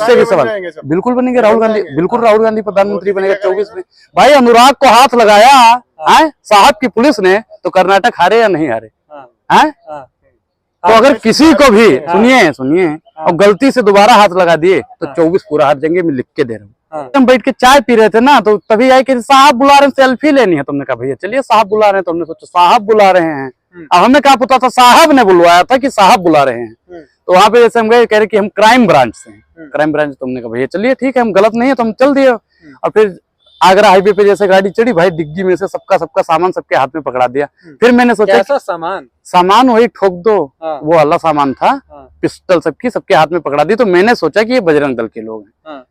उससे भी सवाल बिल्कुल बनेंगे। राहुल गांधी बिल्कुल, राहुल गांधी प्रधानमंत्री बनेगा 24 में। भाई अनुराग को हाथ लगाया है साहब की पुलिस ने, तो कर्नाटक हारे या नहीं हारे हैं? तो अगर किसी को भी सुनिए और गलती से दोबारा हाथ लगा दिए तो 24 पूरा हार जाएंगे, मैं लिख के दे रहा हूँ। हम बैठ के चाय पी रहे थे ना, तो तभी आए कि साहब बुला रहे हैं, सेल्फी लेनी है। तुमने कहा भैया चलिए साहब बुला रहे हैं, तो हमने सोचा साहब बुला रहे हैं। अब हमें क्या पता था साहब ने बुलवाया था कि साहब बुला रहे हैं। तो वहां पे जैसे हम गए, कह रहे कि हम क्राइम ब्रांच से हैं, क्राइम ब्रांच। तुमने कहा भैया चलिए ठीक है, हम गलत नहीं है तो हम चल दिए। और फिर आगरा हाईवे पे जैसे गाड़ी चढ़ी, भाई डिग्गी में से सबका सामान सबके हाथ में पकड़ा दिया। फिर मैंने सोचा कैसा सामान वही ठोक दो, वो वाला सामान था, पिस्टल सबके हाथ में पकड़ा दी। तो मैंने सोचा कि ये बजरंग दल के लोग हैं।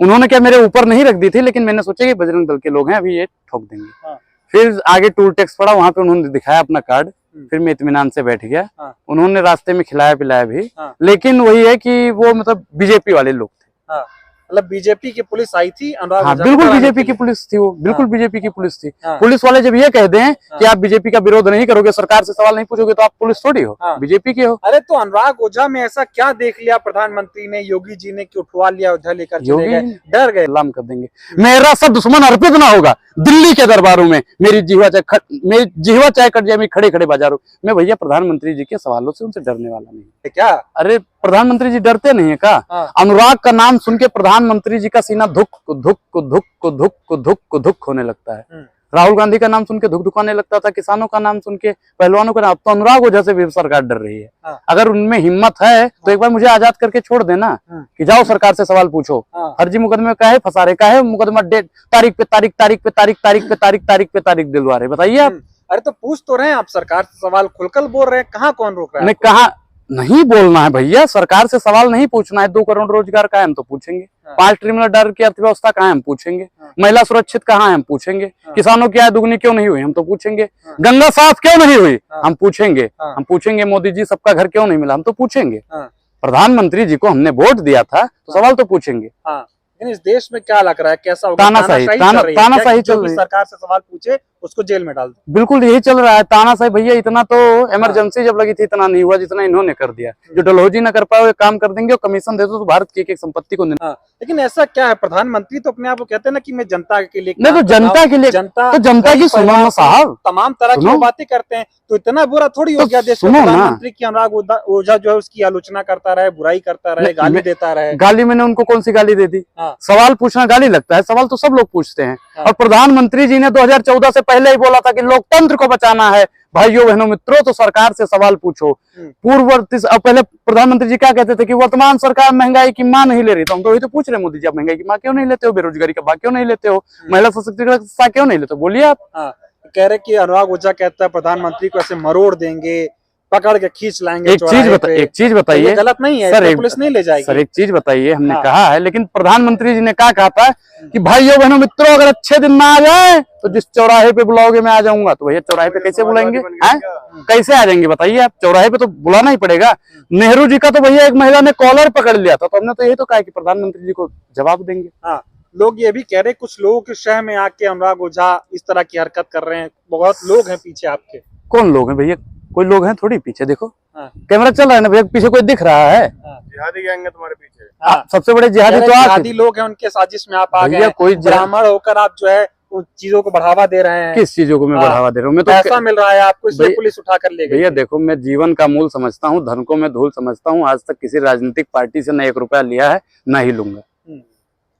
उन्होंने क्या मेरे ऊपर नहीं रख दी थी, लेकिन मैंने सोचा कि बजरंग दल के लोग हैं, अभी ये ठोक देंगे। फिर आगे टूल टैक्स पड़ा, वहां पे उन्होंने दिखाया अपना कार्ड। फिर मैं इत्मीनान से बैठ गया। उन्होंने रास्ते में खिलाया पिलाया भी, लेकिन वही है कि वो मतलब बीजेपी वाले लोग थे। मतलब बीजेपी की पुलिस आई थी अनुराग? हाँ बिल्कुल बीजेपी की पुलिस थी वो, बिल्कुल बीजेपी की पुलिस थी। पुलिस वाले जब ये कहते हैं कि आप बीजेपी का विरोध नहीं करोगे, सरकार से सवाल नहीं पूछोगे, तो आप पुलिस थोड़ी हो, बीजेपी के हो। अरे तो अनुराग ओझा में ऐसा क्या देख लिया प्रधानमंत्री ने, योगी जी ने, कि उठवा लिया, उधर लेकर चले गए, डर गए? सलाम कर देंगे, मेरा सब दुश्मन अर्पित ना होगा दिल्ली के दरबारों में, मेरी जीवा चाहे कट जाए, मैं खड़े खड़े बाजारों में। भैया प्रधानमंत्री जी के सवालों से उनसे डरने वाला नहीं है क्या? अरे प्रधानमंत्री जी डरते नहीं है का? अनुराग का नाम सुन के प्रधानमंत्री जी का सीना धुक धुक धुक धुक धुक धुक होने लगता है। राहुल गांधी का नाम सुन के धुक धुकाने लगता था, किसानों का नाम सुन के, पहलवानों का नाम। तो अनुराग ओझा से भी सरकार डर रही है। अगर उनमें हिम्मत है तो एक बार मुझे आजाद करके छोड़ देना, कि जाओ सरकार से सवाल पूछो। फर्जी मुकदमे का है, फंसा रहे का है, मुकदमा डेट तारीख पे तारीख दिलवा रहे। बताइए आप। अरे तो पूछ तो रहे हैं आप, सरकार से सवाल खुलकर बोल रहे हैं, कहाँ कौन रोक रहा है? नहीं कहा नहीं बोलना है भैया, सरकार से सवाल नहीं पूछना है। 2 करोड़ रोजगार का है हम तो पूछेंगे, 5 ट्रिलियन डॉलर की अर्थव्यवस्था कहाँ है हम पूछेंगे, महिला सुरक्षित कहाँ है हम पूछेंगे, किसानों की आय दुगनी क्यों नहीं हुई हम तो पूछेंगे, गंगा साफ क्यों नहीं हुई हम पूछेंगे, मोदी जी सबका घर क्यों नहीं मिला हम तो पूछेंगे। प्रधानमंत्री जी को हमने वोट दिया था तो सवाल तो पूछेंगे। लेकिन इस देश में क्या लग रहा है, कैसा होगा? तानाशाही चल रही है। सरकार से सवाल पूछे उसको जेल में डाल दो, बिल्कुल यही चल रहा है तानाशाही। भैया इतना तो इमरजेंसी जब लगी थी इतना नहीं हुआ जितना इन्होंने कर दिया। जो डलहौजी न कर पाए काम कर देंगे, और कमीशन दे दो तो भारत की एक संपत्ति को। लेकिन ऐसा क्या है, प्रधानमंत्री तो अपने आप को कहते हैं ना कि मैं जनता के लिए, नहीं तो जनता के लिए, जनता की सुनो ना साहब, तमाम तरह की बातें करते हैं, तो इतना बुरा थोड़ी हो गया देश में प्रधानमंत्री की अनुराग ओझा जो है उसकी आलोचना करता रहे, बुराई करता रहे, गाली देता रहे। गाली मैंने उनको कौन सी गाली दे दी? सवाल पूछना गाली लगता है? सवाल तो सब लोग पूछते हैं। और प्रधानमंत्री जी ने 2014 से पहले ही बोला था कि लोकतंत्र को बचाना है, भाइयों बहनों मित्रों तो सरकार से सवाल पूछो। पूर्ववर्ती पहले प्रधानमंत्री जी क्या कहते थे कि वर्तमान सरकार महंगाई की मां नहीं ले रही। तो हम तो वही तो पूछ रहे मोदी जी, आप महंगाई की मां क्यों नहीं लेते हो, बेरोजगारी का भाग क्यों नहीं लेते हो, महिला सशक्तिकरण का क्यों नहीं लेते हो? बोलिए आप। कह रहे कि अनुराग ओझा कहता है प्रधानमंत्री को ऐसे मरोड़ देंगे, पकड़ के खींच लाएंगे। एक चीज बताइए, गलत नहीं है सर, पुलिस नहीं ले जाएगी सर। एक चीज बताइए, हमने कहा है, लेकिन प्रधानमंत्री जी ने क्या कहा था कि भाइयों बहनों मित्रों अगर अच्छे दिन ना आ जाए तो जिस चौराहे पे बुलाओगे मैं आ जाऊंगा। तो भैया चौराहे पे कैसे बुलाएंगे, कैसे आ जाएंगे बताइए आप? चौराहे पे तो बुलाना ही पड़ेगा। नेहरू जी का तो भैया एक महिला ने कॉलर पकड़ लिया था, तो हमने तो यही तो कहा कि प्रधानमंत्री जी को जवाब देंगे। लोग ये भी कह रहे कुछ लोगों के शहर में आके अनुराग ओझा इस तरह की हरकत कर रहे हैं, बहुत लोग हैं पीछे आपके। कौन लोग हैं भैया? कोई लोग हैं थोड़ी पीछे, देखो कैमरा चल रहा है ना भैया, पीछे कोई दिख रहा है? जिहादी गैंग है तुम्हारे पीछे। सबसे बड़े जिहादी तो जिहादी लोग हैं, उनके साजिश में आप आ गए। कोई ब्राह्मण होकर आप जो है उन चीजों को बढ़ावा दे रहे हैं। किस चीजों को मैं बढ़ावा दे रहा हूँ? मैं तो पैसा मिल रहा है आपको, इसलिए पुलिस उठा कर ले गई। भैया देखो, मैं जीवन का मूल समझता हूँ, धन को मैं धूल समझता हूँ। आज तक किसी राजनीतिक पार्टी से न 1 रुपया लिया है, न ही लूंगा।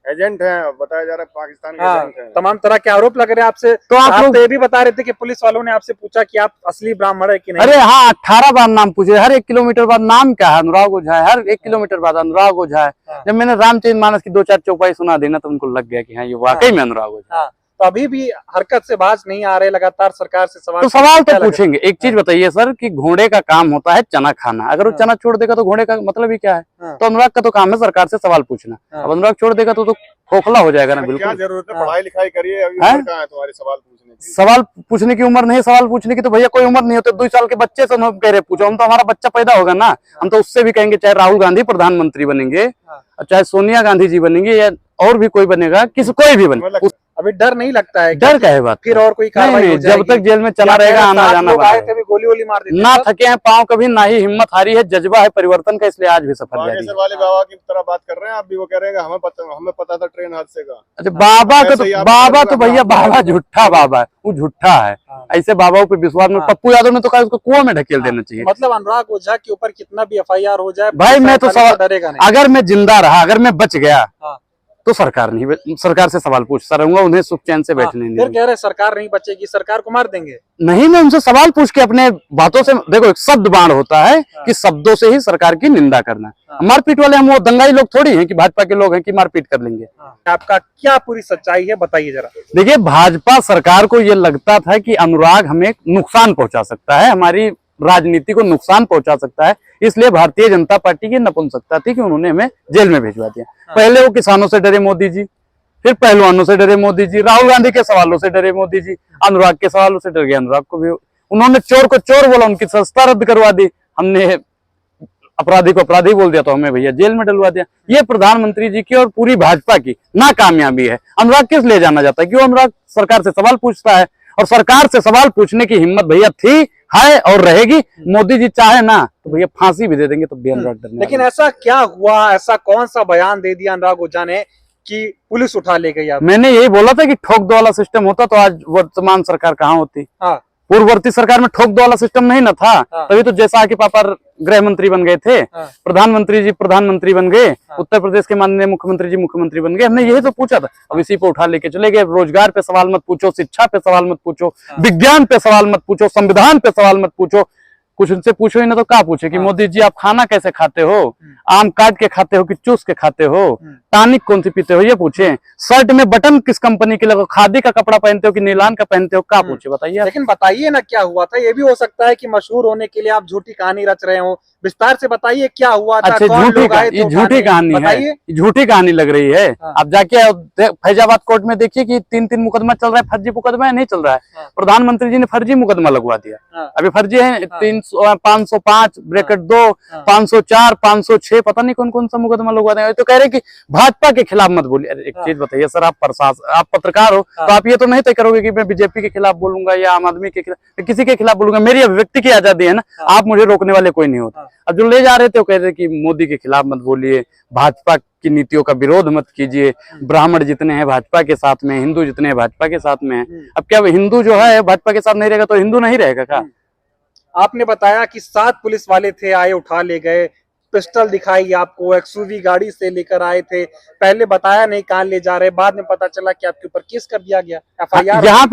एजेंट है बताया जा रहा है, पाकिस्तान के एजेंट हैं। तमाम तरह के आरोप लग रहे हैं आपसे। तो आप लोग तो ये भी बता रहे थे कि पुलिस वालों ने आपसे पूछा कि आप असली ब्राह्मण है कि नहीं। अरे हाँ, 18 बार नाम पूछे, हर 1 किलोमीटर बाद नाम क्या है, अनुराग ओझा है। हर 1 किलोमीटर बाद अनुराग ओझा है। जब मैंने रामचरितमानस की 2-4 चौपाई सुना दी ना, तो उनको लग गया कि हाँ ये वाकई में अनुराग ओझा। तो अभी भी हरकत से बाज नहीं आ रहे, लगातार सरकार से सवाल। तो सवाल तो पूछेंगे। एक चीज बताइए सर, कि घोड़े का काम होता है चना खाना, अगर वो चना छोड़ देगा तो घोड़े का मतलब ही क्या है? तो अनुराग का तो काम है सरकार से सवाल पूछना। अब अनुराग छोड़ देगा तो खोखला हो जाएगा ना। बिल्कुल क्या जरूरत है, पढ़ाई लिखाई करिए, अभी उम्र कहाँ है तुम्हारी सवाल पूछने की? सवाल पूछने की उम्र नहीं, सवाल पूछने की तो भैया कोई उम्र नहीं होती। 2 साल के बच्चे से हम कह रहे पूछो, हम तो हमारा बच्चा पैदा होगा ना, हम तो उससे भी कहेंगे, चाहे राहुल गांधी प्रधानमंत्री बनेंगे, चाहे सोनिया गांधी जी बनेंगे, या और भी कोई बनेगा, कोई भी बने। अभी डर नहीं लगता है? डर का है बात, फिर और कोई नहीं कार्रवाई नहीं, हो जब जाएगी? तक जेल में चला रहेगा आना जाना लोग आए बंद थे भी गोली वोली मार देते ना सब? थके हैं पाँव कभी, ना ही हिम्मत हारी है, जज्बा है परिवर्तन का, इसलिए आज भी सफर जारी है। बागेश्वर वाले बाबा की तरह बात कर रहे हैं आप भी, वो कह रहे हैं कि हमें पता था ट्रेन हादसे का। अच्छा बाबा का ऐसे ही तो आप बाबा बता तो दो, भैया आप बाबा बता दो। झूठा बाबा है, वो झूठा है। हाँ। ऐसे बाबाओं पे विश्वास में हाँ। पप्पू यादव ने तो कहा उसको कुआं में ढकेल देना चाहिए। मतलब अनुराग ओझा के ऊपर कितना भी FIR हो जाए भाई मैं तो पुलिस डरेगा नहीं। अगर मैं जिंदा रहा, अगर मैं बच गया हाँ। तो सरकार से सवाल पूछता रहूंगा, उन्हें सुख चैन से बैठने नहीं फिर दूंगा। कह रहे सरकार नहीं बचेगी, सरकार को मार देंगे। नहीं, मैं उनसे सवाल पूछ के अपने बातों से, देखो एक शब्द बाण होता है कि शब्दों से ही सरकार की निंदा करना। मारपीट वाले हम वो दंगाई लोग थोड़ी हैं कि भाजपा के लोग हैं कि मारपीट कर लेंगे। आपका क्या पूरी सच्चाई है बताइए जरा। देखिए भाजपा सरकार को ये लगता था कि अनुराग हमें नुकसान पहुंचा सकता है, हमारी राजनीति को नुकसान पहुंचा सकता है, इसलिए भारतीय जनता पार्टी की नपुंसकता थी कि उन्होंने हमें जेल में भिजवा दिया। पहले वो किसानों से डरे मोदी जी, फिर पहलवानों से डरे मोदी जी, राहुल गांधी के सवालों से डरे मोदी जी, अनुराग के सवालों से डर गए, अनुराग को भी उन्होंने चोर को चोर बोला, उनकी सस्ता रद्द करवा दी, हमने अपराधी को अपराधी बोल दिया तो हमें भैया जेल में डलवा दिया। ये प्रधानमंत्री जी की और पूरी भाजपा की नाकामयाबी है। अनुराग किस लिए जाना जाता है? क्यों अनुराग सरकार से सवाल पूछता है, और सरकार से सवाल पूछने की हिम्मत भैया थी, है और रहेगी। मोदी जी चाहे ना तो भैया फांसी भी दे देंगे तो भी अनुराग डरने लेकिन ऐसा क्या हुआ, ऐसा कौन सा बयान दे दिया अनुराग ओझा ने कि पुलिस उठा ले गई? मैंने यही बोला था कि ठोक दो वाला सिस्टम होता तो आज वर्तमान सरकार कहाँ होती। हाँ। पूर्ववर्ती सरकार में ठोक दो वाला सिस्टम नहीं ना था। हाँ। तभी तो जैसा कि पापा गृह मंत्री बन गए थे, हाँ। प्रधानमंत्री जी प्रधानमंत्री बन गए, उत्तर प्रदेश के माननीय मुख्यमंत्री जी मुख्यमंत्री बन गए, हमने यही तो पूछा था। अब इसी पे उठा लेके चले गए। रोजगार पे सवाल मत पूछो, शिक्षा पे सवाल मत पूछो, विज्ञान पे सवाल मत पूछो, संविधान पे सवाल मत पूछो, कुछ उनसे पूछो ही ना तो क्या पूछे कि मोदी जी आप खाना कैसे खाते हो, आम काट के खाते हो कि चूस के खाते हो, टॉनिक कौन सी पीते हो, ये पूछे। शर्ट में बटन किस कंपनी के लगे, खादी का कपड़ा पहनते हो कि नीलान का पहनते हो, क्या पूछे बताइए। लेकिन बताइए ना क्या हुआ था। ये भी हो सकता है कि मशहूर होने के लिए आप झूठी कहानी रच रहे हो, विस्तार से बताइए क्या हुआ था। अच्छा झूठी कहानी है, झूठी कहानी लग रही है। आप जाके फैजाबाद कोर्ट में देखिए कि 3-3 मुकदमा चल रहा है, फर्जी मुकदमा है, नहीं चल रहा है। प्रधानमंत्री जी ने फर्जी मुकदमा लगवा दिया, अभी फर्जी है 505 ब्रैकेट 2, 504, 506, पता नहीं कौन कौन सा मुकदमा लगवा देंगे। तो कह रहे कि भाजपा के खिलाफ मत बोलिए। अरे एक चीज बताइए सर, आप पत्रकार हो तो आप ये तो नहीं तय करोगे कि मैं बीजेपी के खिलाफ बोलूंगा या आम आदमी के खिलाफ, किसी के खिलाफ बोलूंगा। मेरी अभिव्यक्ति की आजादी है ना, आप मुझे रोकने वाले कोई नहीं होता। अब जो ले जा रहे थे वो कह रहे कि मोदी के खिलाफ मत बोलिए, भाजपा की नीतियों का विरोध मत कीजिए, ब्राह्मण जितने हैं भाजपा के साथ में, हिंदू जितने हैं भाजपा के साथ में। अब क्या हिंदू जो है भाजपा के साथ नहीं रहेगा तो हिंदू नहीं रहेगा क्या? आपने बताया कि 7 पुलिस वाले थे, आए उठा ले गए, पिस्टल दिखाई आपको, XUV गाड़ी से लेकर आए थे। पहले बताया नहीं कहां ले जा रहे, बाद में पता चला कि आपके ऊपर केस कर दिया गया, FIR। यहाँ